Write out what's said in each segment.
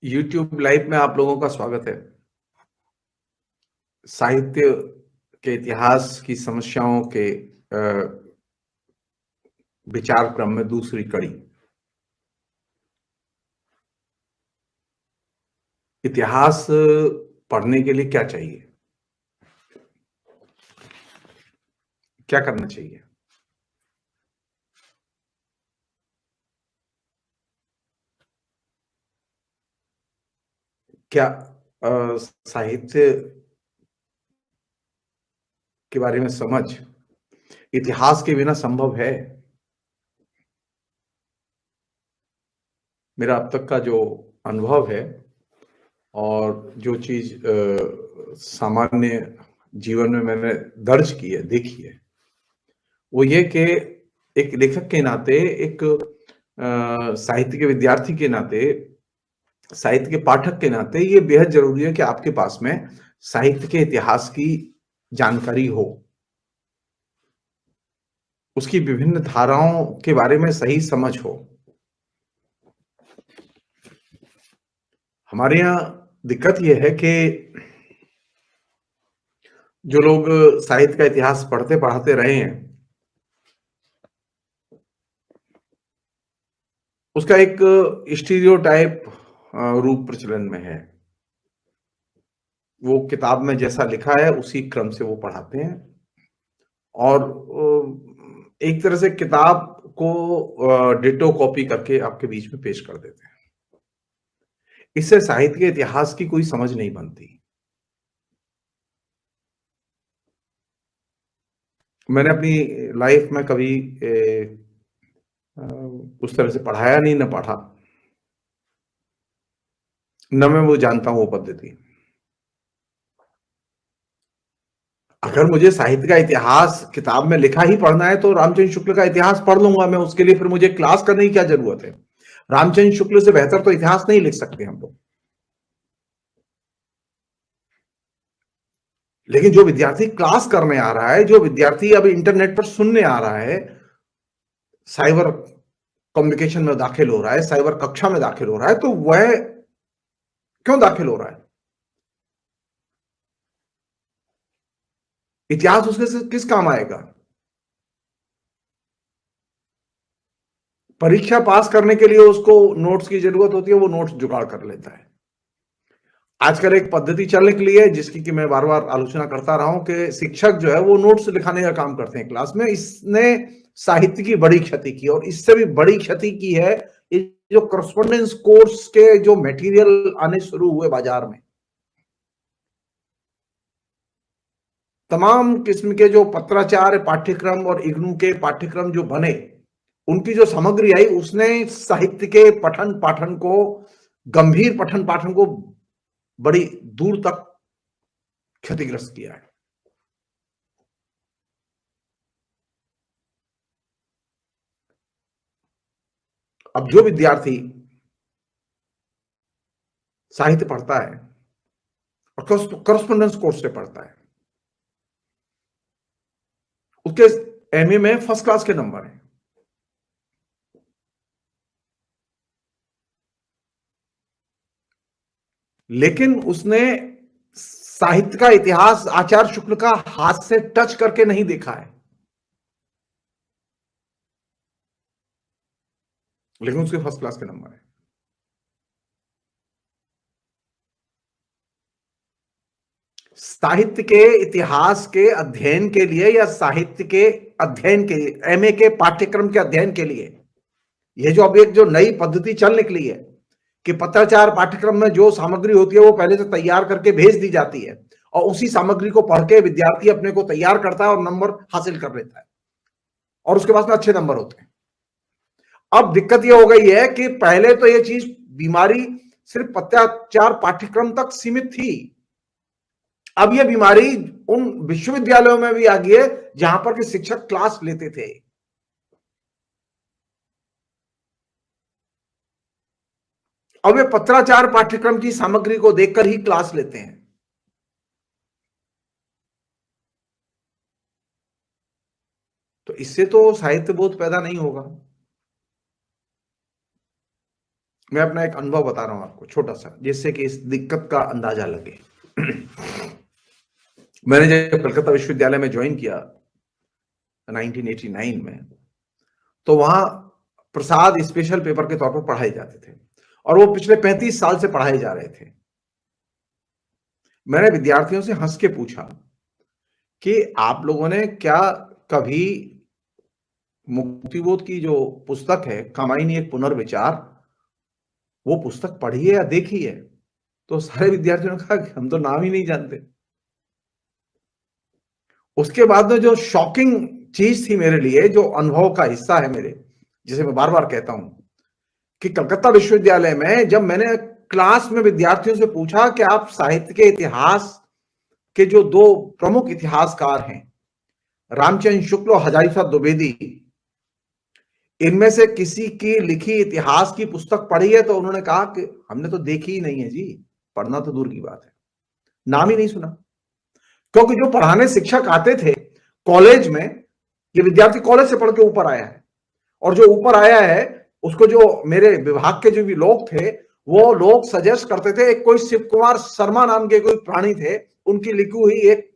YouTube live में आप लोगों का स्वागत है। साहित्य के इतिहास की समस्याओं के विचार क्रम में दूसरी कड़ी। इतिहास पढ़ने के लिए क्या चाहिए? क्या करना चाहिए? क्या साहित्य के बारे में समझ इतिहास के बिना संभव है? मेरा अब तक का जो अनुभव है और जो चीज सामान्य जीवन में मैंने दर्ज की है, देखी है, वो ये कि एक लेखक के नाते, एक साहित्य के विद्यार्थी के नाते, साहित्य के पाठक के नाते ये बेहद जरूरी है कि आपके पास में साहित्य के इतिहास की जानकारी हो, उसकी विभिन्न धाराओं के बारे में सही समझ हो। हमारे यहाँ दिक्कत यह है कि जो लोग साहित्य का इतिहास पढ़ते पढ़ाते रहे हैं, उसका एक स्टीरियोटाइप रूप प्रचलन में है। वो किताब में जैसा लिखा है उसी क्रम से वो पढ़ाते हैं और एक तरह से किताब को डिटो कॉपी करके आपके बीच में पेश कर देते हैं। इससे साहित्य के इतिहास की कोई समझ नहीं बनती। मैंने अपनी लाइफ में कभी उस तरह से पढ़ाया नहीं, न पढ़ा, न मैं वो जानता हूं वो पद्धति। अगर मुझे साहित्य का इतिहास किताब में लिखा ही पढ़ना है तो रामचंद्र शुक्ल का इतिहास पढ़ लूंगा मैं। उसके लिए फिर मुझे क्लास करने की क्या जरूरत है? रामचंद्र शुक्ल से बेहतर तो इतिहास नहीं लिख सकते हम लोग। लेकिन जो विद्यार्थी क्लास करने आ रहा है, जो विद्यार्थी अब इंटरनेट पर सुनने आ रहा है, साइबर कम्युनिकेशन में दाखिल हो रहा है, साइबर कक्षा में दाखिल हो रहा है, तो वह क्यों दाखिल हो रहा है? इतिहास उसके से किस काम आएगा? परीक्षा पास करने के लिए उसको नोट्स की जरूरत होती है, वो नोट्स जुगाड़ कर लेता है। आजकल एक पद्धति चलने के लिए जिसकी कि मैं बार बार आलोचना करता रहा हूं कि शिक्षक जो है वो नोट्स लिखाने का काम करते हैं क्लास में। इसने साहित्य की बड़ी क्षति की, और इससे भी बड़ी क्षति की है ये जो करस्पॉन्डेंस कोर्स के जो मटेरियल आने शुरू हुए बाजार में। तमाम किस्म के जो पत्राचार पाठ्यक्रम और इग्नू के पाठ्यक्रम जो बने, उनकी जो सामग्री आई उसने साहित्य के पठन पाठन को, गंभीर पठन पाठन को बड़ी दूर तक क्षतिग्रस्त किया है। अब जो विद्यार्थी साहित्य पढ़ता है और करस्पॉन्डेंस कोर्स से पढ़ता है, उसके एमए में फर्स्ट क्लास के नंबर हैं, लेकिन उसने साहित्य का इतिहास आचार्य शुक्ल का हाथ से टच करके नहीं देखा है, लेकिन उसके फर्स्ट क्लास के नंबर है। साहित्य के इतिहास के अध्ययन के लिए या साहित्य के अध्ययन के लिए, एमए के पाठ्यक्रम के अध्ययन के लिए, यह जो अब एक जो नई पद्धति चल निकली है कि पत्राचार पाठ्यक्रम में जो सामग्री होती है वो पहले से तैयार करके भेज दी जाती है और उसी सामग्री को पढ़ के विद्यार्थी अपने को तैयार करता है और नंबर हासिल कर लेता है और उसके पास में अच्छे नंबर होते हैं। अब दिक्कत यह हो गई है कि पहले तो यह चीज, बीमारी सिर्फ पत्राचार पाठ्यक्रम तक सीमित थी। अब यह बीमारी उन विश्वविद्यालयों में भी आ गई है जहां पर के शिक्षक क्लास लेते थे। अब वे पत्राचार पाठ्यक्रम की सामग्री को देखकर ही क्लास लेते हैं। तो इससे तो साहित्य बोध पैदा नहीं होगा। मैं अपना एक अनुभव बता रहा हूं आपको छोटा सा, जिससे कि इस दिक्कत का अंदाजा लगे। मैंने जब कलकत्ता विश्वविद्यालय में ज्वाइन किया 1989 में, तो वहां प्रसाद स्पेशल पेपर के तौर पर पढ़ाए जाते थे और वो पिछले 35 साल से पढ़ाए जा रहे थे। मैंने विद्यार्थियों से हंस के पूछा कि आप लोगों ने क्या कभी मुक्तिबोध की जो पुस्तक है, कामायनी एक पुनर्विचार, वो पुस्तक पढ़ी है या देखी है? तो सारे विद्यार्थियों ने कहा कि हम तो नाम ही नहीं जानते। उसके बाद में जो शॉकिंग चीज थी मेरे लिए, जो अनुभव का हिस्सा है मेरे, जिसे मैं बार बार कहता हूं, कि कलकत्ता विश्वविद्यालय में जब मैंने क्लास में विद्यार्थियों से पूछा कि आप साहित्य के इतिहास के जो दो प्रमुख इतिहासकार हैं, रामचंद्र शुक्ल और हजारी प्रसाद द्विवेदी, इनमें से किसी की लिखी इतिहास की पुस्तक पढ़ी है? तो उन्होंने कहा कि हमने तो देखी ही नहीं है जी, पढ़ना तो दूर की बात है, नाम ही नहीं सुना। क्योंकि जो पढ़ाने शिक्षक आते थे कॉलेज में, ये विद्यार्थी कॉलेज से पढ़ के ऊपर आया है, और जो ऊपर आया है उसको जो मेरे विभाग के जो भी लोग थे, वो लोग सजेस्ट करते थे, एक कोई शिव कुमार शर्मा नाम के कोई प्राणी थे, उनकी लिखी हुई एक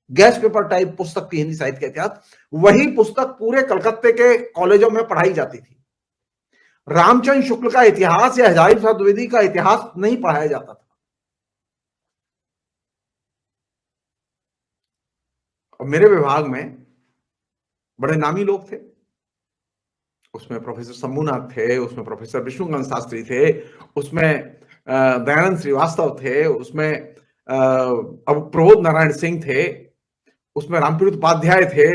गैस पेपर टाइप पुस्तक थी हिंदी साहित्य का इतिहास, वही पुस्तक पूरे कलकत्ते के कॉलेजों में पढ़ाई जाती थी। रामचंद्र शुक्ल का इतिहास या हजारी प्रसाद द्विवेदी का इतिहास नहीं पढ़ाया जाता था। और मेरे विभाग में बड़े नामी लोग थे, उसमें प्रोफेसर शंभुनाथ थे, उसमें प्रोफेसर विष्णुकांत शास्त्री थे, उसमें दयानंद श्रीवास्तव थे, उसमें अब प्रबोध नारायण सिंह थे, उसमें रामप्रीत उपाध्याय थे,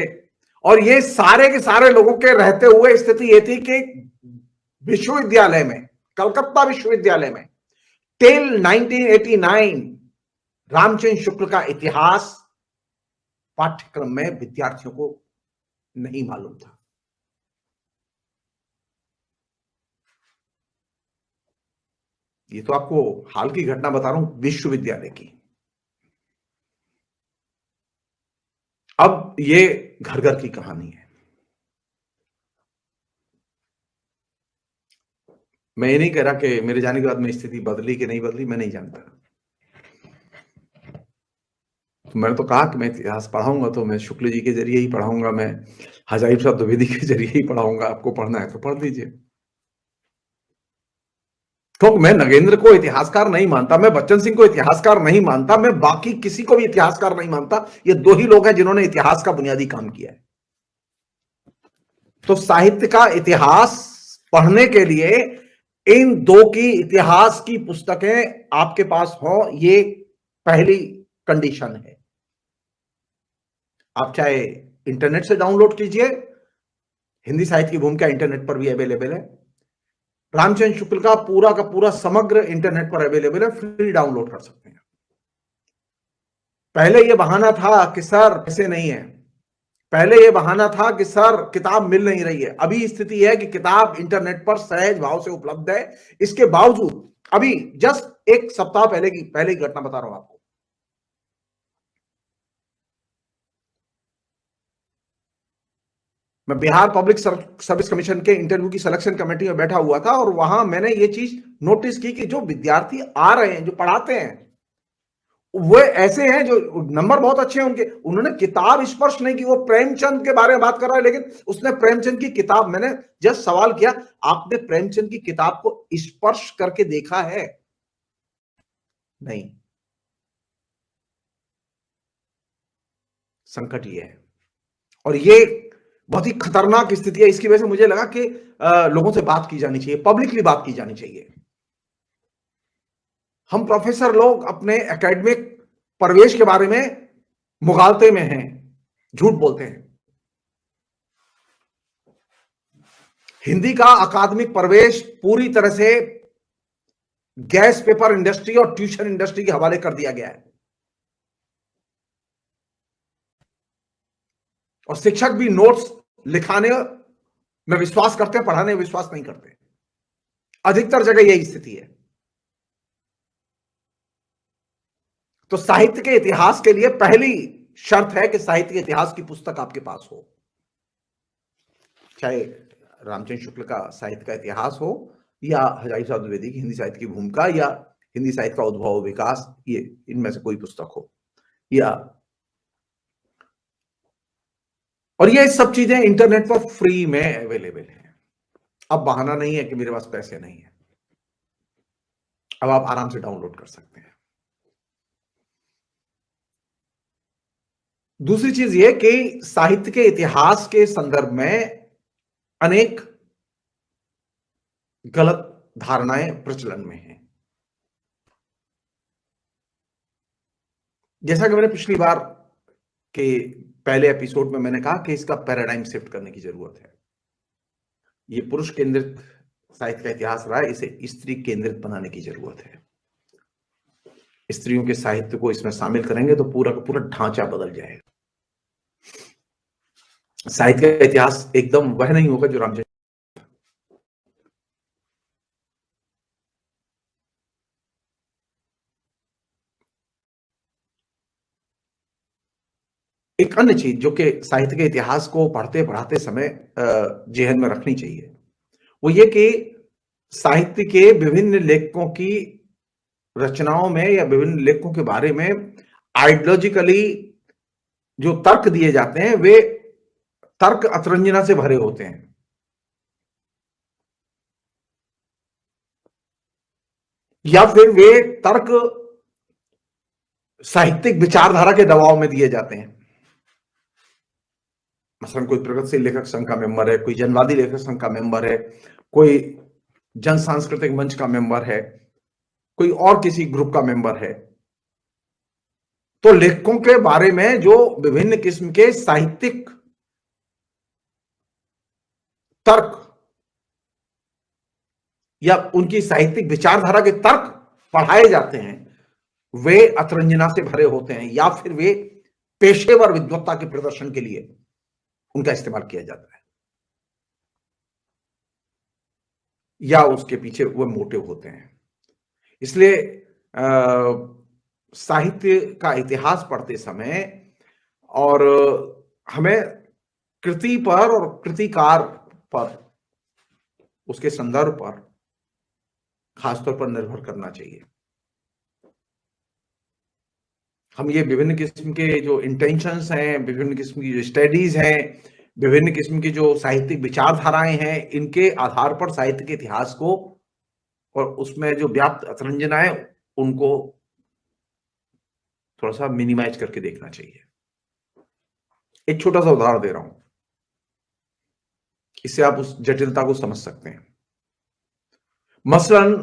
और ये सारे के सारे लोगों के रहते हुए स्थिति ये थी कि विश्वविद्यालय में, कलकत्ता विश्वविद्यालय में टिल 1989 रामचंद्र शुक्ल का इतिहास पाठ्यक्रम में विद्यार्थियों को नहीं मालूम था। ये तो आपको हाल की घटना बता रहा हूं विश्वविद्यालय की। अब ये घर घर की कहानी है। मैं ये नहीं कह रहा कि मेरे जाने के बाद में स्थिति बदली कि नहीं बदली, मैं नहीं जानता। तो मैंने तो कहा कि मैं इतिहास पढ़ाऊंगा तो मैं शुक्ल जी के जरिए ही पढ़ाऊंगा, मैं हजारी प्रसाद द्विवेदी के जरिए ही पढ़ाऊंगा, आपको पढ़ना है तो पढ़ लीजिए। क्योंकि मैं नगेंद्र को इतिहासकार नहीं मानता, मैं बच्चन सिंह को इतिहासकार नहीं मानता, मैं बाकी किसी को भी इतिहासकार नहीं मानता। ये दो ही लोग हैं जिन्होंने इतिहास का बुनियादी काम किया है। तो साहित्य का इतिहास पढ़ने के लिए इन दो की इतिहास की पुस्तकें आपके पास हो, ये पहली कंडीशन है। आप चाहे इंटरनेट से डाउनलोड कीजिए, हिंदी साहित्य की भूमिका इंटरनेट पर भी अवेलेबल है, रामचंद्र शुक्ल का पूरा समग्र इंटरनेट पर अवेलेबल है, फ्री डाउनलोड कर सकते हैं। पहले यह बहाना था कि सर पैसे नहीं है, पहले यह बहाना था कि सर किताब मिल नहीं रही है। अभी स्थिति है कि किताब इंटरनेट पर सहज भाव से उपलब्ध है। इसके बावजूद अभी जस्ट एक सप्ताह पहले की घटना बता रहा हूं आपको। मैं बिहार पब्लिक सर्विस कमीशन के इंटरव्यू की सिलेक्शन कमेटी में बैठा हुआ था, और वहां मैंने ये चीज नोटिस की कि जो विद्यार्थी आ रहे हैं, जो पढ़ाते हैं, वो ऐसे हैं जो नंबर बहुत अच्छे हैं उनके, उन्होंने किताब स्पर्श नहीं की। वो प्रेमचंद के बारे में बात कर रहा है, लेकिन उसने प्रेमचंद की किताब, मैंने जस्ट सवाल किया, आपने प्रेमचंद की किताब को स्पर्श करके देखा है? नहीं। संकट ये है, और ये बहुत ही खतरनाक स्थिति है। इसकी वजह से मुझे लगा कि लोगों से बात की जानी चाहिए, पब्लिकली बात की जानी चाहिए। हम प्रोफेसर लोग अपने एकेडमिक प्रवेश के बारे में मुगालते में हैं, झूठ बोलते हैं। हिंदी का अकादमिक प्रवेश पूरी तरह से गैस पेपर इंडस्ट्री और ट्यूशन इंडस्ट्री के हवाले कर दिया गया है, और शिक्षक भी नोट्स लिखाने में विश्वास करते हैं, पढ़ाने में विश्वास नहीं करते। अधिकतर जगह यही स्थिति है। तो साहित्य के इतिहास के लिए पहली शर्त है कि साहित्य के इतिहास की पुस्तक आपके पास हो, चाहे रामचंद्र शुक्ल का साहित्य का इतिहास हो या हजारी प्रसाद द्विवेदी की हिंदी साहित्य की भूमिका, या हिंदी साहित्य का उद्भव और विकास, ये इनमें से कोई पुस्तक हो, या और ये सब चीजें इंटरनेट पर फ्री में अवेलेबल हैं। अब बहाना नहीं है कि मेरे पास पैसे नहीं है, अब आप आराम से डाउनलोड कर सकते हैं। दूसरी चीज ये कि साहित्य के इतिहास के संदर्भ में अनेक गलत धारणाएं प्रचलन में हैं। जैसा कि मैंने पिछली बार के पहले एपिसोड में मैंने कहा कि इसका पैराडाइम शिफ्ट करने की जरूरत है। ये पुरुष केंद्रित साहित्य का इतिहास रहा है, इसे स्त्री केंद्रित बनाने की जरूरत है। स्त्रियों के साहित्य को इसमें शामिल करेंगे तो पूरा का पूरा ढांचा बदल जाएगा। साहित्य का इतिहास एकदम वह नहीं होगा जो रामचंद्र। एक अन्य चीज जो कि साहित्य के इतिहास को पढ़ते पढ़ाते समय जेहन में रखनी चाहिए, वो ये कि साहित्य के विभिन्न लेखकों की रचनाओं में या विभिन्न लेखकों के बारे में आइडियोलॉजिकली जो तर्क दिए जाते हैं वे तर्क अतरंजना से भरे होते हैं, या फिर वे तर्क साहित्यिक विचारधारा के दबाव में दिए जाते हैं। मसलन कोई प्रगतिशील लेखक संघ का मेंबर है, कोई जनवादी लेखक संघ का मेंबर है, कोई जन सांस्कृतिक मंच का मेंबर है, कोई और किसी ग्रुप का मेंबर है, तो लेखकों के बारे में जो विभिन्न किस्म के साहित्यिक तर्क या उनकी साहित्यिक विचारधारा के तर्क पढ़ाए जाते हैं, वे अतरंजना से भरे होते हैं, या फिर वे पेशेवर विद्वत्ता के प्रदर्शन के लिए उनका इस्तेमाल किया जाता है, या उसके पीछे वो मोटिव होते हैं। इसलिए साहित्य का इतिहास पढ़ते समय और हमें कृति पर और कृतिकार पर, उसके संदर्भ पर खासतौर पर निर्भर करना चाहिए। हम ये विभिन्न किस्म के जो इंटेंशंस हैं, विभिन्न किस्म की जो स्टडीज हैं, विभिन्न किस्म की जो साहित्यिक विचारधाराएं हैं, इनके आधार पर साहित्य के इतिहास को और उसमें जो व्याप्त अतरंजना है उनको थोड़ा सा मिनिमाइज करके देखना चाहिए। एक छोटा सा उदाहरण दे रहा हूं, इससे आप उस जटिलता को समझ सकते हैं। मसलन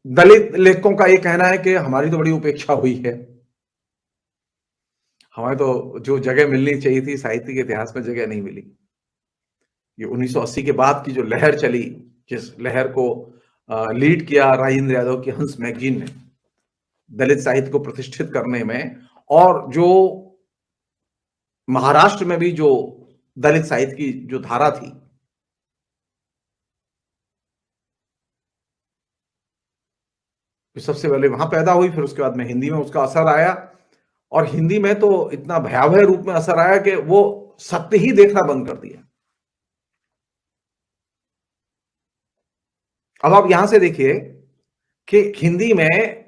दलित लेखकों का यह कहना है कि हमारी तो बड़ी उपेक्षा हुई है, हमें तो जो जगह मिलनी चाहिए थी साहित्य के इतिहास में जगह नहीं मिली। ये 1980 के बाद की जो लहर चली, जिस लहर को लीड किया राजेंद्र यादव की हंस मैगजीन ने दलित साहित्य को प्रतिष्ठित करने में, और जो महाराष्ट्र में भी जो दलित साहित्य की जो धारा थी, सबसे पहले वहां पैदा हुई, फिर उसके बाद में हिंदी में उसका असर आया, और हिंदी में तो इतना भयावह रूप में असर आया कि वो सत्य ही देखना बंद कर दिया। अब आप यहां से देखिए कि हिंदी में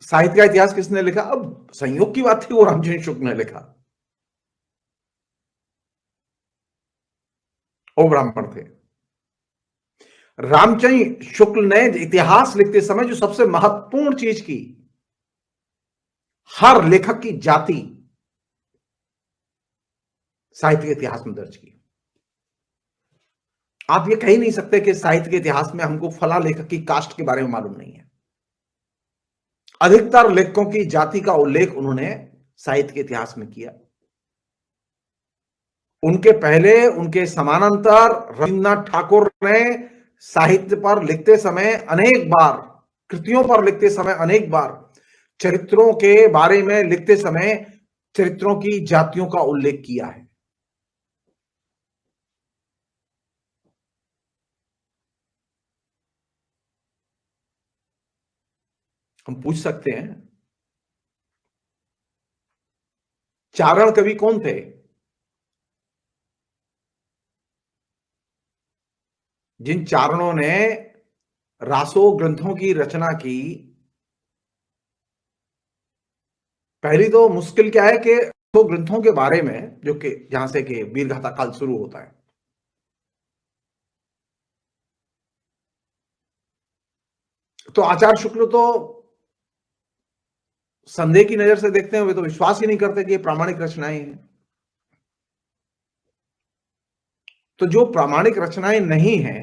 साहित्य का इतिहास किसने लिखा। अब संयोग की बात थी वो रामचंद्र शुक्ल ने लिखा, वो ब्राह्मण थे। रामचंद्र शुक्ल ने इतिहास लिखते समय जो सबसे महत्वपूर्ण चीज की, हर लेखक की जाति साहित्य के इतिहास में दर्ज की। आप ये कह ही नहीं सकते कि साहित्य के इतिहास में हमको फला लेखक की कास्ट के बारे में मालूम नहीं है। अधिकतर लेखकों की जाति का उल्लेख उन्होंने साहित्य के इतिहास में किया। उनके पहले, उनके समानांतर रविन्द्रनाथ ठाकुर ने साहित्य पर लिखते समय अनेक बार, कृतियों पर लिखते समय अनेक बार, चरित्रों के बारे में लिखते समय चरित्रों की जातियों का उल्लेख किया है। हम पूछ सकते हैं चारण कवि कौन थे? जिन चारणों ने रासो ग्रंथों की रचना की पहली तो मुश्किल क्या है कि तो ग्रंथों के बारे में जो कि जहां से कि वीरगाथा काल शुरू होता है, तो आचार्य शुक्ल तो संदेह की नजर से देखते हैं, वे तो विश्वास ही नहीं करते कि ये प्रामाणिक रचनाएं हैं। तो जो प्रामाणिक रचनाएं नहीं हैं,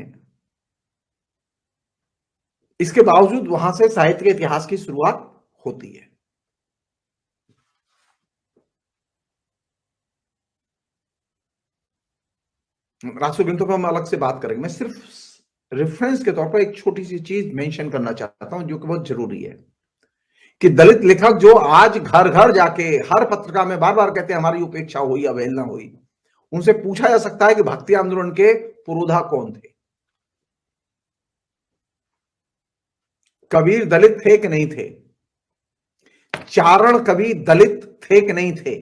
इसके बावजूद वहां से साहित्य के इतिहास की शुरुआत होती है। राष्ट्रीय ग्रंथों पर हम अलग से बात करेंगे, मैं सिर्फ रेफरेंस के तौर पर एक छोटी सी चीज मेंशन करना चाहता हूं जो कि बहुत जरूरी है कि दलित लेखक जो आज घर घर जाके हर पत्रिका में बार बार कहते हैं हमारी उपेक्षा हुई, अवहेलना हुई, उनसे पूछा जा सकता है कि भक्ति आंदोलन के पुरोधा कौन थे। कबीर दलित थे कि नहीं थे? चारण कवि दलित थे कि नहीं थे?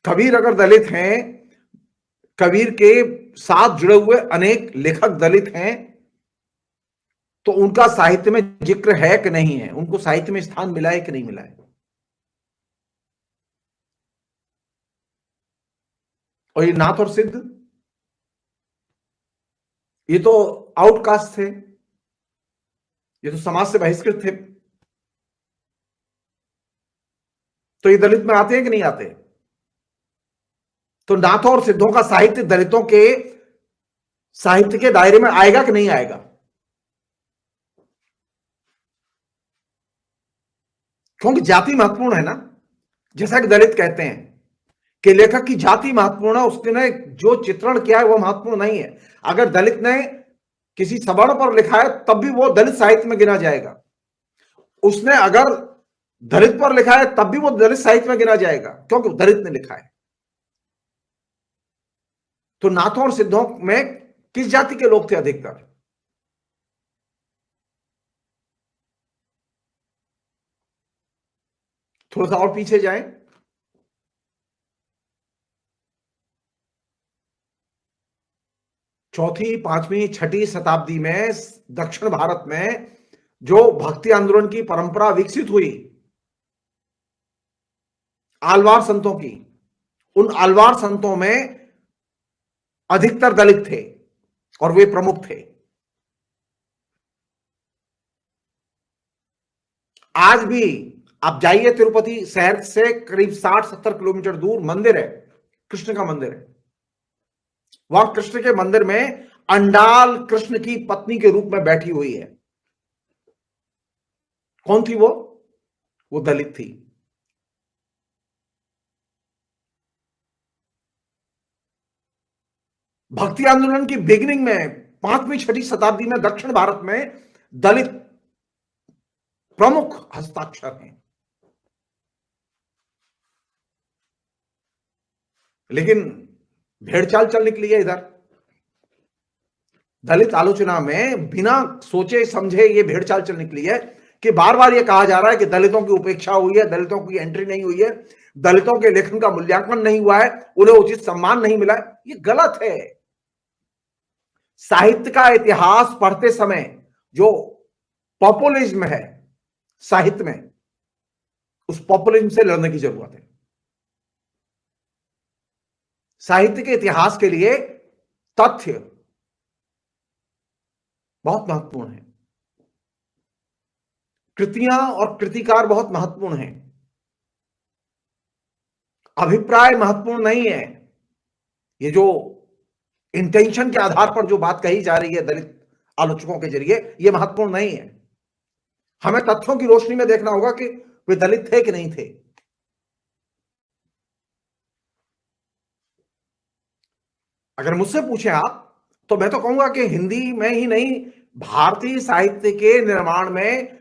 कबीर अगर दलित हैं, कबीर के साथ जुड़े हुए अनेक लेखक दलित हैं, तो उनका साहित्य में जिक्र है कि नहीं है, उनको साहित्य में स्थान मिला है कि नहीं मिला है? और ये नाथ और सिद्ध, ये तो आउटकास्ट थे, ये तो समाज से बहिष्कृत थे, तो ये दलित में आते हैं कि नहीं आते? तो नाथों और सिद्धों का साहित्य दलितों के साहित्य के दायरे में आएगा कि नहीं आएगा? क्योंकि जाति महत्वपूर्ण है ना। जैसा कि दलित कहते हैं कि लेखक की जाति महत्वपूर्ण है, उसने जो चित्रण किया है वो महत्वपूर्ण नहीं है। अगर दलित ने किसी सवर्ण पर लिखा है तब भी वो दलित साहित्य में गिना जाएगा, उसने अगर दलित पर लिखा है तब भी वो दलित साहित्य में गिना जाएगा, क्योंकि दलित ने लिखा है। तो नाथों और सिद्धों में किस जाति के लोग थे अधिकतर? थोड़ा सा और पीछे जाएं, चौथी, पांचवी, छठी शताब्दी में दक्षिण भारत में जो भक्ति आंदोलन की परंपरा विकसित हुई आलवार संतों की, उन आलवार संतों में अधिकतर दलित थे और वे प्रमुख थे। आज भी आप जाइए, तिरुपति शहर से करीब 60-70 किलोमीटर दूर मंदिर है, कृष्ण का मंदिर है। वह कृष्ण के मंदिर में अंडाल कृष्ण की पत्नी के रूप में बैठी हुई है। कौन थी वो दलित थी। भक्ति आंदोलन की बिगिनिंग में 5वीं-6ठी शताब्दी में दक्षिण भारत में दलित प्रमुख हस्ताक्षर हैं। लेकिन भेड़चाल चल निकली है इधर दलित आलोचना में, बिना सोचे समझे ये भेड़चाल चल निकली है कि बार बार ये कहा जा रहा है कि दलितों की उपेक्षा हुई है, दलितों की एंट्री नहीं हुई है, दलितों के लेखन का मूल्यांकन नहीं हुआ है, उन्हें उचित सम्मान नहीं मिला है। ये गलत है। साहित्य का इतिहास पढ़ते समय जो पॉपुलिज्म है साहित्य में, उस पॉपुलिज्म से लड़ने की जरूरत है। साहित्य के इतिहास के लिए तथ्य बहुत महत्वपूर्ण है, कृतियां और कृतिकार बहुत महत्वपूर्ण हैं, अभिप्राय महत्वपूर्ण नहीं है। ये जो इंटेंशन के आधार पर जो बात कही जा रही है दलित आलोचकों के जरिए, ये महत्वपूर्ण नहीं है। हमें तथ्यों की रोशनी में देखना होगा कि वे दलित थे कि नहीं थे। अगर मुझसे पूछें आप, तो मैं तो कहूंगा कि हिंदी में ही नहीं, भारतीय साहित्य के निर्माण में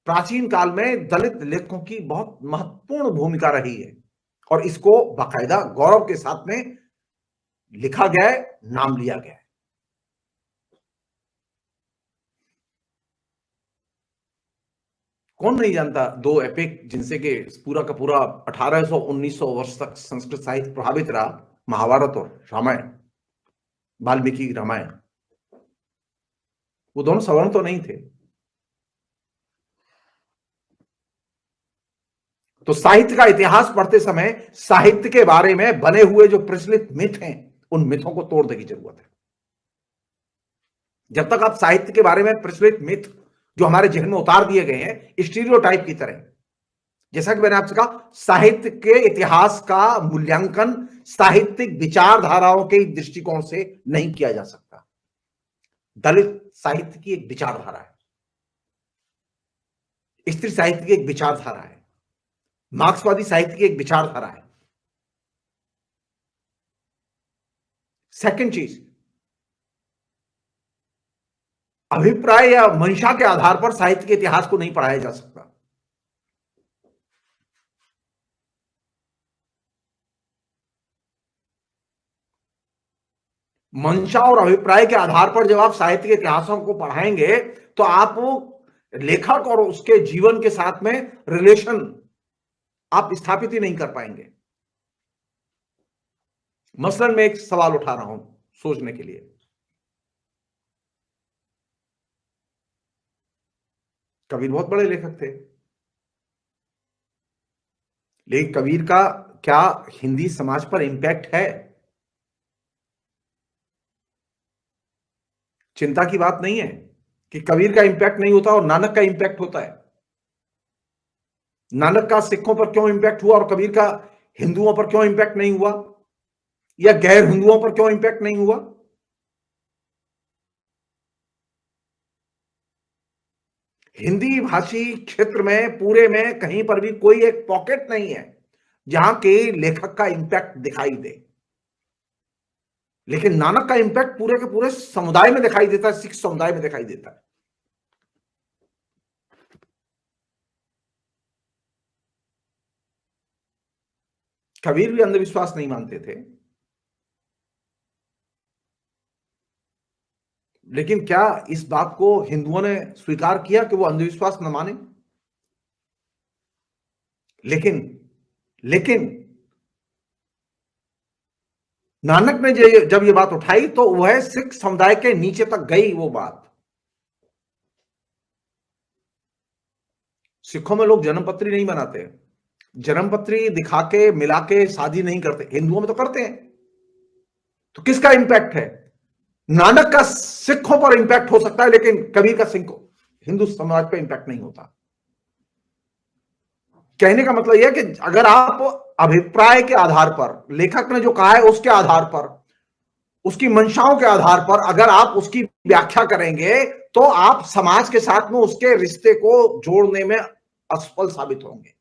प्राचीन काल में दलित लेखकों की बहुत महत्वपूर्ण भूमिका रही है और इसको बाकायदा गौरव के साथ में लिखा गया है, नाम लिया गया है। कौन नहीं जानता दो एपिक जिनसे कि पूरा का पूरा 1800-1900 वर्ष तक संस्कृत साहित्य प्रभावित रहा, महाभारत और रामायण। वाल्मीकि रामायण, वो दोनों सवर्ण तो नहीं थे। तो साहित्य का इतिहास पढ़ते समय साहित्य के बारे में बने हुए जो प्रचलित मिथ हैं, उन मिथों को तोड़ने की जरूरत है। जब तक आप साहित्य के बारे में प्रचलित मिथ जो हमारे जहन में उतार दिए गए हैं स्टीरियोटाइप की तरह, जैसा कि मैंने आपसे कहा, साहित्य के इतिहास का मूल्यांकन साहित्यिक विचारधाराओं के दृष्टिकोण से नहीं किया जा सकता। दलित साहित्य की एक विचारधारा है, स्त्री साहित्य की एक विचारधारा है, मार्क्सवादी साहित्य की एक विचारधारा है। सेकंड चीज, अभिप्राय या मंशा के आधार पर साहित्य के इतिहास को नहीं पढ़ाया जा सकता। मंशा और अभिप्राय के आधार पर जब आप साहित्य के इतिहासों को पढ़ाएंगे तो आप लेखक और उसके जीवन के साथ में रिलेशन आप स्थापित ही नहीं कर पाएंगे। मसलन मैं एक सवाल उठा रहा हूं सोचने के लिए। कबीर बहुत बड़े लेखक थे, लेकिन कबीर का क्या हिंदी समाज पर इंपैक्ट है? चिंता की बात नहीं है कि कबीर का इंपैक्ट नहीं होता और नानक का इंपैक्ट होता है। नानक का सिखों पर क्यों इंपैक्ट हुआ और कबीर का हिंदुओं पर क्यों इंपैक्ट नहीं हुआ, या गैर हिंदुओं पर क्यों इंपैक्ट नहीं हुआ? हिंदी भाषी क्षेत्र में पूरे में कहीं पर भी कोई एक पॉकेट नहीं है जहां के लेखक का इंपैक्ट दिखाई दे, लेकिन नानक का इंपैक्ट पूरे के पूरे समुदाय में दिखाई देता है, सिख समुदाय में दिखाई देता है। कबीर भी अंधविश्वास नहीं मानते थे, लेकिन क्या इस बात को हिंदुओं ने स्वीकार किया कि वो अंधविश्वास न माने? लेकिन लेकिन नानक ने जब ये बात उठाई तो वह सिख समुदाय के नीचे तक गई। वो बात, सिखों में लोग जन्मपत्री नहीं बनाते, जन्मपत्री दिखा के मिला के शादी नहीं करते, हिंदुओं में तो करते हैं। तो किसका इंपैक्ट है? नानक का सिखों पर इंपैक्ट हो सकता है, लेकिन कबीर का सिख हिंदू समाज पर इंपैक्ट नहीं होता। कहने का मतलब यह है कि अगर आप अभिप्राय के आधार पर, लेखक ने जो कहा है उसके आधार पर, उसकी मंशाओं के आधार पर अगर आप उसकी व्याख्या करेंगे तो आप समाज के साथ में उसके रिश्ते को जोड़ने में असफल साबित होंगे।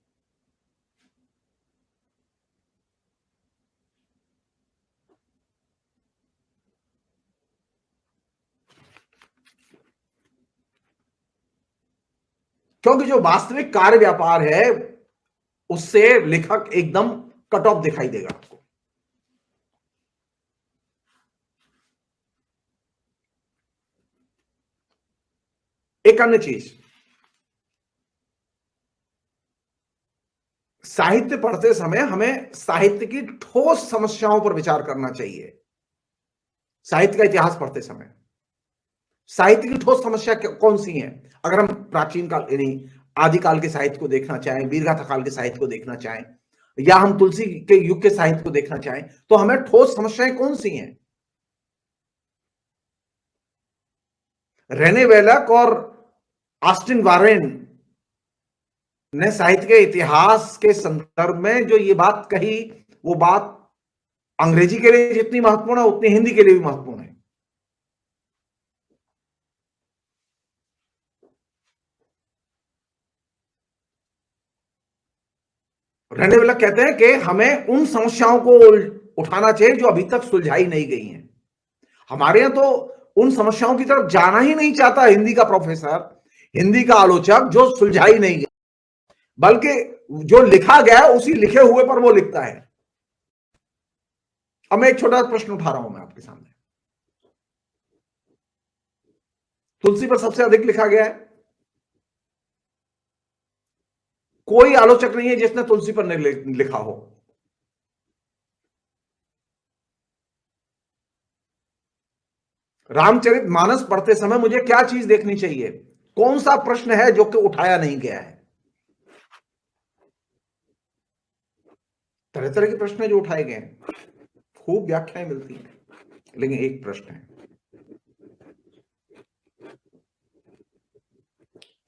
क्योंकि जो वास्तविक कार्य व्यापार है उससे लेखक एकदम कट ऑफ दिखाई देगा आपको। एक अन्य चीज, साहित्य पढ़ते समय हमें साहित्य की ठोस समस्याओं पर विचार करना चाहिए। साहित्य का इतिहास पढ़ते समय साहित्य की ठोस समस्या कौन सी है? अगर हम प्राचीन काल यानी आदिकाल के साहित्य को देखना चाहें, वीरगाथा काल के साहित्य को देखना चाहें, या हम तुलसी के युग के साहित्य को देखना चाहें, तो हमें ठोस समस्याएं कौन सी हैं? रेने वेलक और ऑस्टिन वारेन ने साहित्य के इतिहास के संदर्भ में जो ये बात कही, वो बात अंग्रेजी के लिए जितनी महत्वपूर्ण है उतनी हिंदी के लिए भी महत्वपूर्ण है। रेने वेलक कहते हैं कि हमें उन समस्याओं को उठाना चाहिए जो अभी तक सुलझाई नहीं गई हैं। हमारे यहां तो उन समस्याओं की तरफ जाना ही नहीं चाहता हिंदी का प्रोफेसर, हिंदी का आलोचक, जो सुलझाई नहीं गई, बल्कि जो लिखा गया है उसी लिखे हुए पर वो लिखता है। अब मैं एक छोटा प्रश्न उठा रहा हूं मैं आपके सामने। तुलसी पर सबसे अधिक लिखा गया है, कोई आलोचक नहीं है जिसने तुलसी पर नहीं लिखा हो। रामचरितमानस पढ़ते समय मुझे क्या चीज देखनी चाहिए, कौन सा प्रश्न है जो कि उठाया नहीं गया है। तरह तरह के प्रश्न जो उठाए गए हैं, खूब व्याख्याएं मिलती हैं, लेकिन एक प्रश्न है,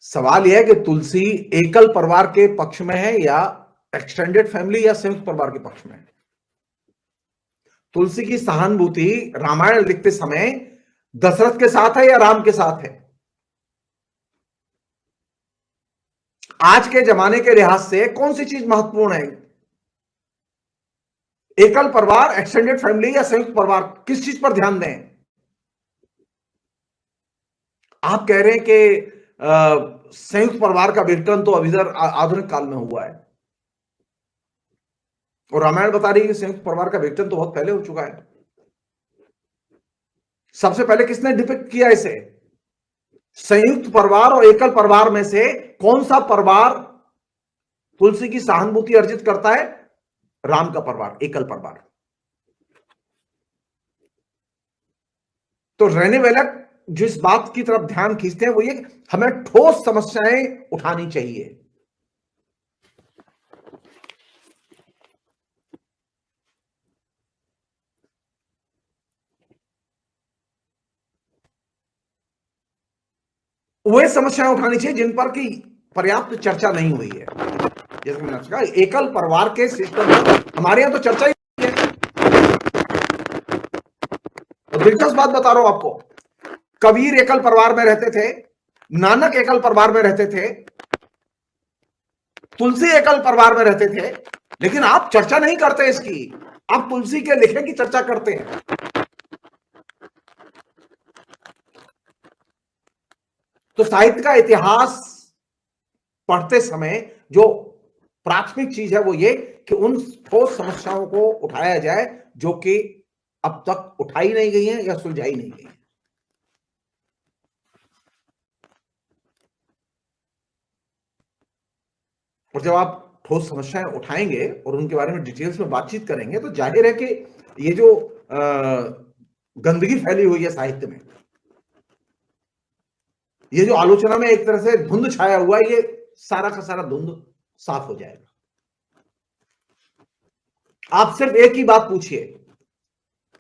सवाल यह है कि तुलसी एकल परिवार के पक्ष में है या एक्सटेंडेड फैमिली या संयुक्त परिवार के पक्ष में है। तुलसी की सहानुभूति रामायण लिखते समय दशरथ के साथ है या राम के साथ है। आज के जमाने के लिहाज से कौन सी चीज महत्वपूर्ण है, एकल परिवार, एक्सटेंडेड फैमिली या संयुक्त परिवार, किस चीज पर ध्यान दें। आप कह रहे हैं कि संयुक्त परिवार का विघटन तो अभी आधुनिक काल में हुआ है, और रामायण बता रही है कि संयुक्त परिवार का विघटन तो बहुत पहले हो चुका है। सबसे पहले किसने डिपिक्ट किया इसे, संयुक्त परिवार और एकल परिवार में से कौन सा परिवार तुलसी की सहानुभूति अर्जित करता है, राम का परिवार, एकल परिवार। तो रहने वेलक जो इस बात की तरफ ध्यान खींचते हैं वो ये, हमें ठोस समस्याएं उठानी चाहिए। वे समस्याएं उठानी चाहिए जिन पर की पर्याप्त चर्चा नहीं हुई है। जैसे मैंने कहा, एकल परिवार के सिस्टम में हमारे यहां तो चर्चा ही नहीं है। तो दिलचस्प बात बता रहा हूं आपको, कबीर एकल परिवार में रहते थे, नानक एकल परिवार में रहते थे, तुलसी एकल परिवार में रहते थे, लेकिन आप चर्चा नहीं करते इसकी। आप तुलसी के लिखे की चर्चा करते हैं। तो साहित्य का इतिहास पढ़ते समय जो प्राथमिक चीज है वो ये कि उन ठोस समस्याओं को उठाया जाए जो कि अब तक उठाई नहीं गई है या सुलझाई नहीं गई है। और जब आप ठोस समस्याएं उठाएंगे और उनके बारे में डिटेल्स में बातचीत करेंगे तो जाहिर है कि ये जो गंदगी फैली हुई है साहित्य में, ये जो आलोचना में एक तरह से धुंध छाया हुआ है, ये सारा का सारा धुंध साफ हो जाएगा। आप सिर्फ एक ही बात पूछिए,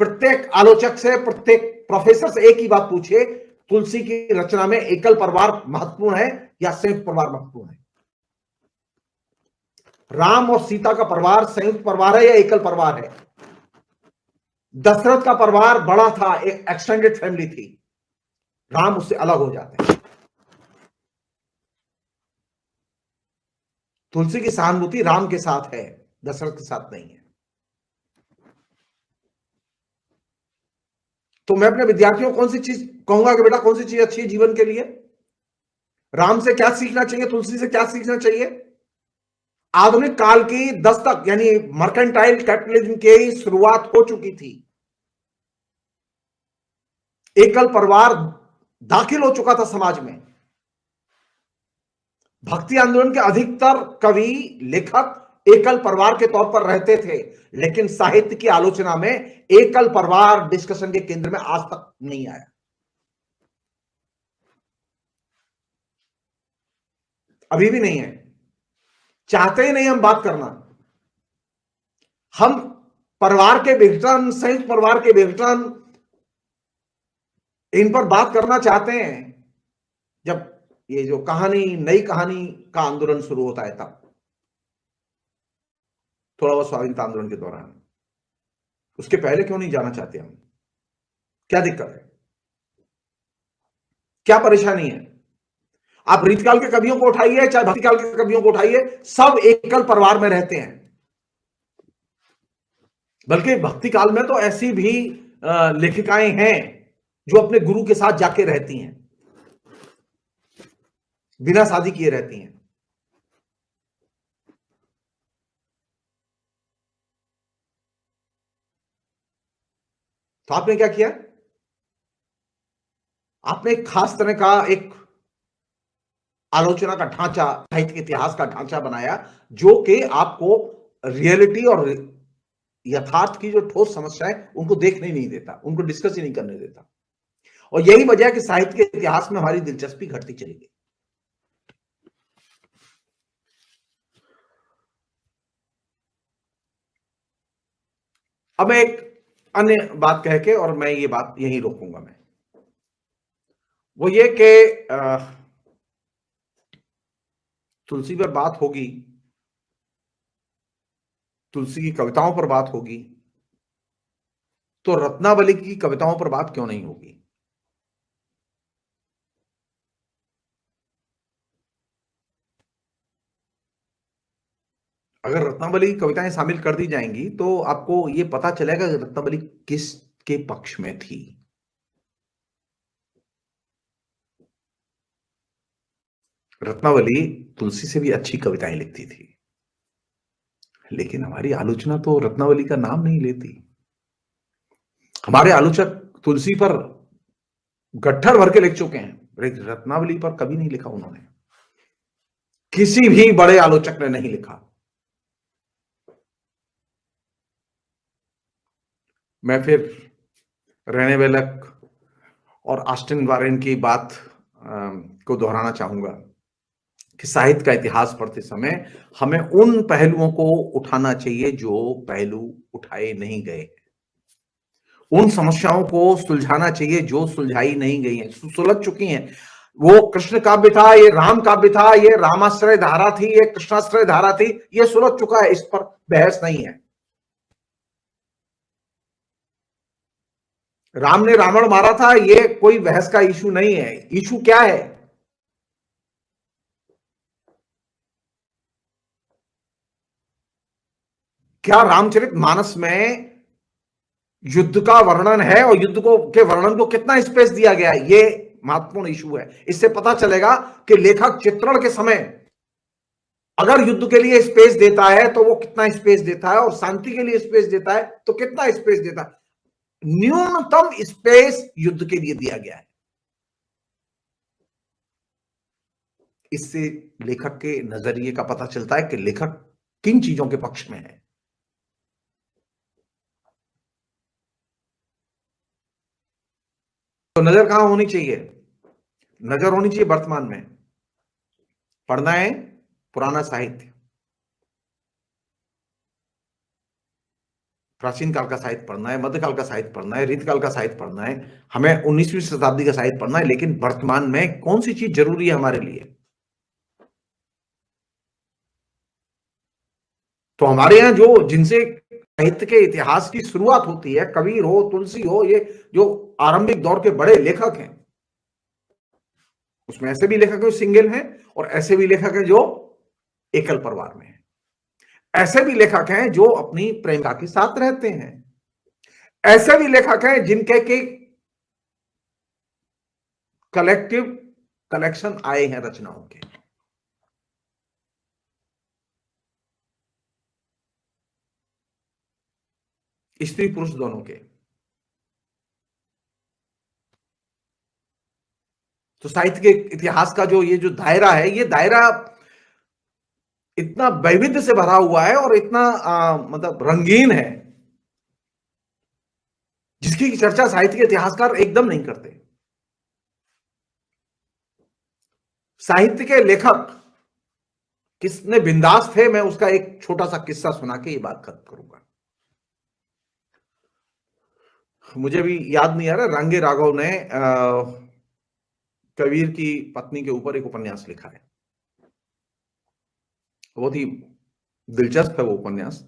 प्रत्येक आलोचक से, प्रत्येक प्रोफेसर से एक ही बात पूछिए, तुलसी की रचना में एकल परिवार महत्वपूर्ण है या संयुक्त परिवार महत्वपूर्ण है। राम और सीता का परिवार संयुक्त परिवार है या एकल परिवार है। दशरथ का परिवार बड़ा था, एक एक्सटेंडेड फैमिली थी, राम उससे अलग हो जाते हैं। तुलसी की सहानुभूति राम के साथ है, दशरथ के साथ नहीं है। तो मैं अपने विद्यार्थियों को कौन सी चीज कहूंगा कि बेटा कौन सी चीज अच्छी है जीवन के लिए, राम से क्या सीखना चाहिए, तुलसी से क्या सीखना चाहिए। आधुनिक काल की दस्तक यानी मर्केंटाइल कैपिटलिज्म की शुरुआत हो चुकी थी, एकल परिवार दाखिल हो चुका था समाज में। भक्ति आंदोलन के अधिकतर कवि, लेखक एकल परिवार के तौर पर रहते थे, लेकिन साहित्य की आलोचना में एकल परिवार डिस्कशन के केंद्र में आज तक नहीं आया। अभी भी नहीं है, चाहते ही नहीं हम बात करना। हम परिवार के विघटन, संयुक्त परिवार के विघटन, इन पर बात करना चाहते हैं जब ये जो कहानी, नई कहानी का आंदोलन शुरू होता है, तब थोड़ा बहुत स्वाधीनता आंदोलन के दौरान। उसके पहले क्यों नहीं जाना चाहते हम, क्या दिक्कत है, क्या परेशानी है। आप रीतकाल के कवियों को उठाइए, चाहे भक्तिकाल के कवियों को उठाइए, सब एकल परिवार में रहते हैं। बल्कि भक्ति काल में तो ऐसी भी लेखिकाएं हैं जो अपने गुरु के साथ जाके रहती हैं, बिना शादी किए रहती हैं। तो आपने क्या किया, आपने एक खास तरह का एक आलोचना का ढांचा, साहित्य के इतिहास का ढांचा बनाया जो कि आपको रियलिटी और यथार्थ की जो ठोस समस्याएं उनको देखने नहीं देता, उनको डिस्कस ही नहीं करने देता। और यही वजह है कि साहित्य के इतिहास में हमारी दिलचस्पी घटती चली गई। अब एक अन्य बात कह के और मैं ये बात यहीं रोकूंगा मैं, वो ये कि तुलसी पर बात होगी, तुलसी की कविताओं पर बात होगी, तो रत्नावली की कविताओं पर बात क्यों नहीं होगी? अगर रत्नावली की कविताएं शामिल कर दी जाएंगी तो आपको यह पता चलेगा कि रत्नावली किसके पक्ष में थी। रत्नावली तुलसी से भी अच्छी कविताएं लिखती थी, लेकिन हमारी आलोचना तो रत्नावली का नाम नहीं लेती। हमारे आलोचक तुलसी पर गट्ठर भर के लिख चुके हैं, रत्नावली पर कभी नहीं लिखा उन्होंने, किसी भी बड़े आलोचक ने नहीं लिखा। मैं फिर रेने वेलक और ऑस्टिन वारेन की बात को दोहराना चाहूंगा कि साहित्य का इतिहास पढ़ते समय हमें उन पहलुओं को उठाना चाहिए जो पहलू उठाए नहीं गए, उन समस्याओं को सुलझाना चाहिए जो सुलझाई नहीं गई हैं, सुलझ चुकी हैं। वो कृष्ण काव्य था, ये राम काव्य था, ये रामाश्रय धारा थी, ये कृष्णाश्रय धारा थी, ये सुलझ चुका है, इस पर बहस नहीं है। राम ने रावण मारा था, ये कोई बहस का इशू नहीं है। इशू क्या है? क्या रामचरित मानस में युद्ध का वर्णन है और युद्ध को के वर्णन को कितना स्पेस दिया गया है? ये महत्वपूर्ण इशू है। इससे पता चलेगा कि लेखक चित्रण के समय अगर युद्ध के लिए स्पेस देता है तो वो कितना स्पेस देता है, और शांति के लिए स्पेस देता है तो कितना स्पेस देता है। न्यूनतम स्पेस युद्ध के लिए दिया गया है। इससे लेखक के नजरिए का पता चलता है कि लेखक किन चीजों के पक्ष में है। तो नजर कहां होनी चाहिए? नजर होनी चाहिए वर्तमान में। पढ़ना है पुराना साहित्य, प्राचीन काल का साहित्य पढ़ना है, मध्यकाल का साहित्य पढ़ना है, रीतकाल का साहित्य पढ़ना है, हमें 19वीं शताब्दी का साहित्य पढ़ना है। लेकिन वर्तमान में कौन सी चीज जरूरी है हमारे लिए? तो हमारे यहां जो जिनसे साहित्य के इतिहास की शुरुआत होती है, कबीर हो, तुलसी हो, ये जो आरंभिक दौर के बड़े लेखक हैं, उसमें ऐसे भी लेखक हैं जो सिंगल हैं और ऐसे भी लेखक हैं जो एकल परिवार में हैं। ऐसे भी लेखक हैं जो अपनी प्रेमिका के साथ रहते हैं। ऐसे भी लेखक हैं जिनके के कलेक्टिव कलेक्शन आए हैं रचनाओं के। स्त्री पुरुष दोनों के। तो साहित्य के इतिहास का जो ये जो दायरा है, ये दायरा इतना वैविध्य से भरा हुआ है और इतना मतलब रंगीन है, जिसकी चर्चा साहित्य के इतिहासकार एकदम नहीं करते। साहित्य के लेखक किसने बिंदास थे, मैं उसका एक छोटा सा किस्सा सुना के ये बात खत्म करूंगा। मुझे भी याद नहीं आ रहा, रांगे राघव ने कबीर की पत्नी के ऊपर एक उपन्यास लिखा है। बहुत ही दिलचस्प है वो उपन्यास।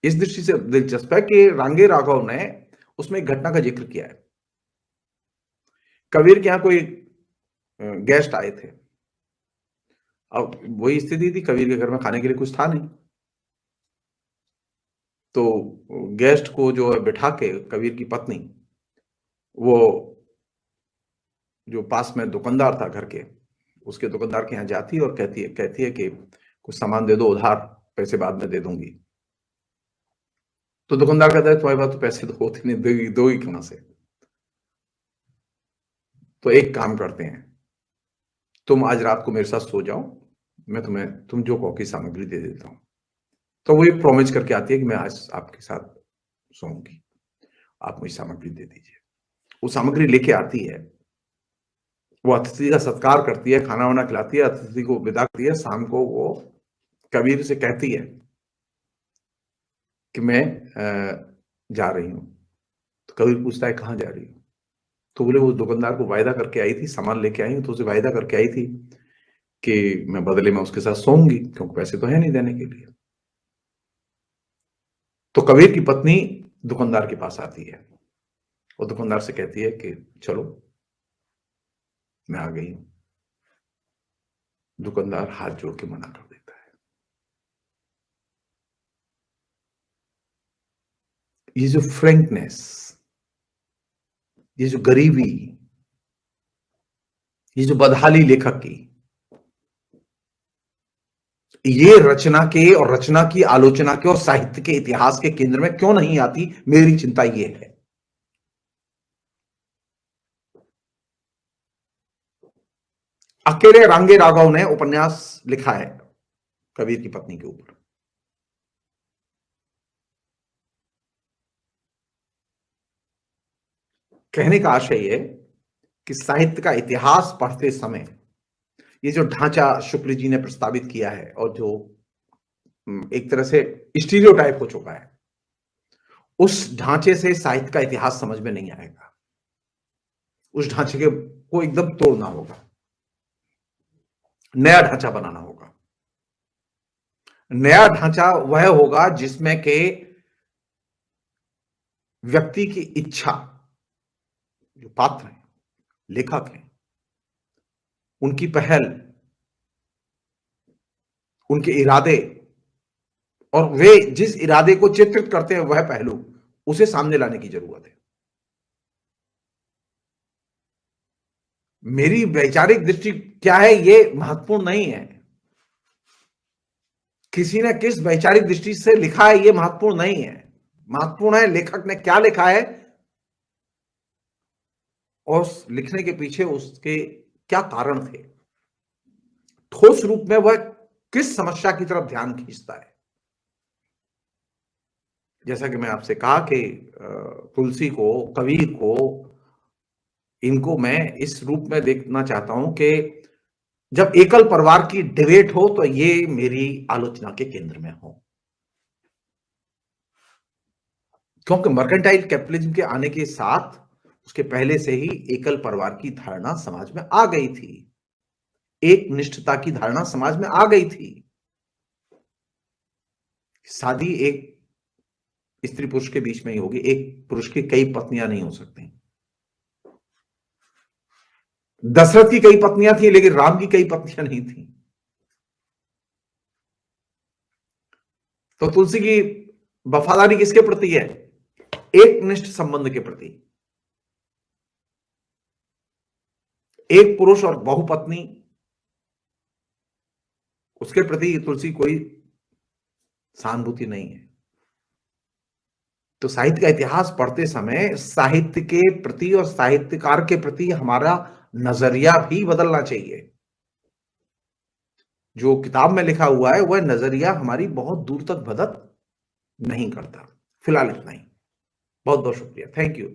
इस दृष्टि से दिलचस्प है कि रांगे राघव ने उसमें एक घटना का जिक्र किया है। कबीर के यहां कोई गेस्ट आए थे। अब वही स्थिति थी, कबीर के घर में खाने के लिए कुछ था नहीं, तो गेस्ट को जो है बिठा के कबीर की पत्नी, वो जो पास में दुकानदार था घर के, उसके दुकानदार के यहाँ जाती है और कहती है कि कुछ सामान दे दो उधार, पैसे बाद में दे दूंगी। तो दुकानदार कहता है तुम्हारे पास तो पैसे तो होते नहीं, दोगी कहां से? तो एक काम करते हैं, तुम आज रात को मेरे साथ सो जाओ, मैं तुम जो कहो की सामग्री दे देता हूं। तो वो प्रॉमिस करके आती है कि मैं आज आपके साथ सोऊंगी, आप मुझे सामग्री दे दीजिए। वो सामग्री लेके आती है, वो अतिथि का सत्कार करती है, खाना वाना खिलाती है, अतिथि को विदा करती है। शाम को वो कबीर से कहती है कि मैं जा रही हूं। तो कबीर पूछता है कहाँ जा रही हूँ? तो बोले वो दुकानदार को वायदा करके आई थी, सामान लेके आई हूं, तो उसे वायदा करके आई थी कि मैं बदले में उसके साथ सोऊंगी, क्योंकि पैसे तो है नहीं देने के लिए। तो कबीर की पत्नी दुकानदार के पास आती है और दुकानदार से कहती है कि चलो मैं आ गई हूं। दुकानदार हाथ जोड़ के मना कर देता है। ये जो फ्रैंकनेस, ये जो गरीबी, ये जो बदहाली लेखक की, ये रचना के और रचना की आलोचना के और साहित्य के इतिहास के केंद्र में क्यों नहीं आती, मेरी चिंता ये है। अकेले रांगे राघव ने उपन्यास लिखा है कबीर की पत्नी के ऊपर। कहने का आशय है कि साहित्य का इतिहास पढ़ते समय ये जो ढांचा शुक्ल जी ने प्रस्तावित किया है और जो एक तरह से स्टीरियोटाइप हो चुका है, उस ढांचे से साहित्य का इतिहास समझ में नहीं आएगा। उस ढांचे के को एकदम तोड़ना होगा, नया ढांचा बनाना होगा। नया ढांचा वह होगा जिसमें के व्यक्ति की इच्छा, जो पात्र हैं, लेखक हैं, उनकी पहल, उनके इरादे और वे जिस इरादे को चित्रित करते हैं वह पहलू, उसे सामने लाने की जरूरत है। मेरी वैचारिक दृष्टि क्या है ये महत्वपूर्ण नहीं है, किसी ने किस वैचारिक दृष्टि से लिखा है ये महत्वपूर्ण नहीं है। महत्वपूर्ण है लेखक ने क्या लिखा है और उस लिखने के पीछे उसके क्या कारण थे, ठोस रूप में वह किस समस्या की तरफ ध्यान खींचता है। जैसा कि मैं आपसे कहा कि तुलसी को, कबीर को, इनको मैं इस रूप में देखना चाहता हूं कि जब एकल परिवार की डिबेट हो तो ये मेरी आलोचना के केंद्र में हो, क्योंकि मर्केंटाइल कैपिटलिज्म के आने के साथ उसके पहले से ही एकल परिवार की धारणा समाज में आ गई थी, एक निष्ठता की धारणा समाज में आ गई थी। शादी एक स्त्री पुरुष के बीच में ही होगी, एक पुरुष की कई पत्नियां नहीं हो सकती। दशरथ की कई पत्नियां थी लेकिन राम की कई पत्नियां नहीं थी। तो तुलसी की वफादारी किसके प्रति है? एक निष्ठ संबंध के प्रति। एक पुरुष और बहुपत्नी, उसके प्रति तुलसी कोई सहानुभूति नहीं है। तो साहित्य का इतिहास पढ़ते समय साहित्य के प्रति और साहित्यकार के प्रति हमारा नजरिया भी बदलना चाहिए। जो किताब में लिखा हुआ है वह नजरिया हमारी बहुत दूर तक मदद नहीं करता। फिलहाल इतना ही। बहुत बहुत शुक्रिया। Thank you.